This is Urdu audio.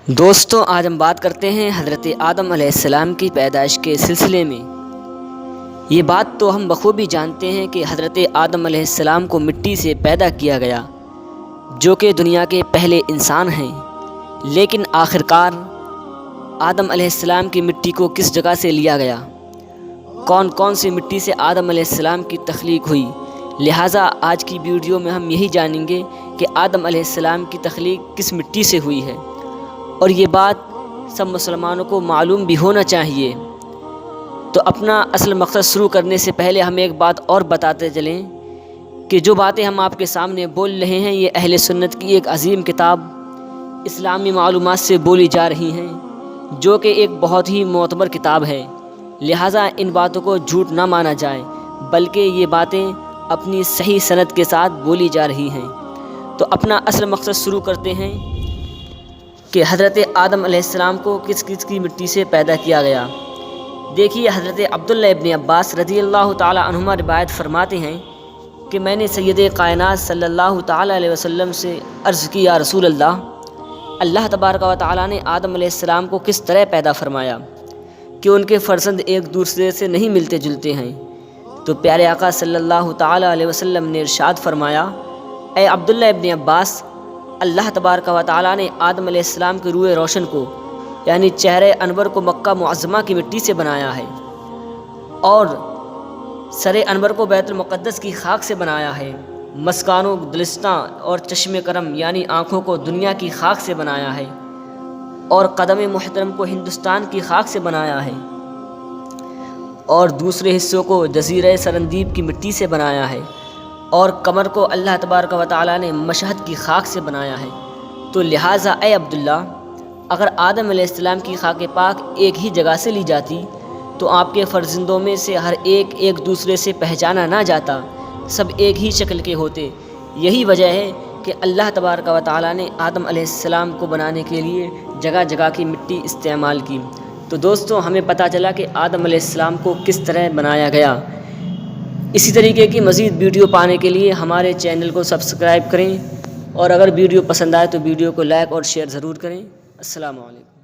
دوستوں، آج ہم بات کرتے ہیں حضرت آدم علیہ السلام کی پیدائش کے سلسلے میں۔ یہ بات تو ہم بخوبی جانتے ہیں کہ حضرت آدم علیہ السلام کو مٹی سے پیدا کیا گیا، جو کہ دنیا کے پہلے انسان ہیں۔ لیکن آخرکار آدم علیہ السلام کی مٹی کو کس جگہ سے لیا گیا؟ کون کون سی مٹی سے آدم علیہ السلام کی تخلیق ہوئی؟ لہٰذا آج کی ویڈیو میں ہم یہی جانیں گے کہ آدم علیہ السلام کی تخلیق کس مٹی سے ہوئی ہے، اور یہ بات سب مسلمانوں کو معلوم بھی ہونا چاہیے۔ تو اپنا اصل مقصد شروع کرنے سے پہلے ہم ایک بات اور بتاتے چلیں کہ جو باتیں ہم آپ کے سامنے بول رہے ہیں، یہ اہل سنت کی ایک عظیم کتاب اسلامی معلومات سے بولی جا رہی ہیں، جو کہ ایک بہت ہی معتبر کتاب ہے۔ لہٰذا ان باتوں کو جھوٹ نہ مانا جائے، بلکہ یہ باتیں اپنی صحیح سند کے ساتھ بولی جا رہی ہیں۔ تو اپنا اصل مقصد شروع کرتے ہیں کہ حضرت آدم علیہ السلام کو کس کس کی مٹی سے پیدا کیا گیا۔ دیکھیے، حضرت عبداللہ ابن عباس رضی اللہ تعالی عنہما روایت فرماتے ہیں کہ میں نے سید کائنات صلی اللہ تعالی علیہ وسلم سے عرض کی، یا رسول اللہ، اللہ تبارک و تعالی نے آدم علیہ السلام کو کس طرح پیدا فرمایا کہ ان کے فرزند ایک دوسرے سے نہیں ملتے جلتے ہیں؟ تو پیارے آقا صلی اللہ تعالی علیہ وسلم نے ارشاد فرمایا، اے عبداللہ ابن عباس، اللہ تبارک و تعالی نے آدم علیہ السلام کے روح روشن کو، یعنی چہرے انور کو مکہ معظمہ کی مٹی سے بنایا ہے، اور سر انور کو بیت المقدس کی خاک سے بنایا ہے، مسکان و دلستاں اور چشم کرم یعنی آنکھوں کو دنیا کی خاک سے بنایا ہے، اور قدم محترم کو ہندوستان کی خاک سے بنایا ہے، اور دوسرے حصوں کو جزیرہ سرندیب کی مٹی سے بنایا ہے، اور کمر کو اللہ تبارک و تعالی نے مشہد کی خاک سے بنایا ہے۔ تو لہٰذا اے عبداللہ، اگر آدم علیہ السلام کی خاک پاک ایک ہی جگہ سے لی جاتی تو آپ کے فرزندوں میں سے ہر ایک دوسرے سے پہچانا نہ جاتا، سب ایک ہی شکل کے ہوتے۔ یہی وجہ ہے کہ اللہ تبارک و تعالی نے آدم علیہ السلام کو بنانے کے لیے جگہ جگہ کی مٹی استعمال کی۔ تو دوستوں، ہمیں پتہ چلا کہ آدم علیہ السلام کو کس طرح بنایا گیا۔ اسی طریقے کی مزید ویڈیو پانے کے لیے ہمارے چینل کو سبسکرائب کریں، اور اگر ویڈیو پسند آئے تو ویڈیو کو لائک اور شیئر ضرور کریں۔ السلام علیکم۔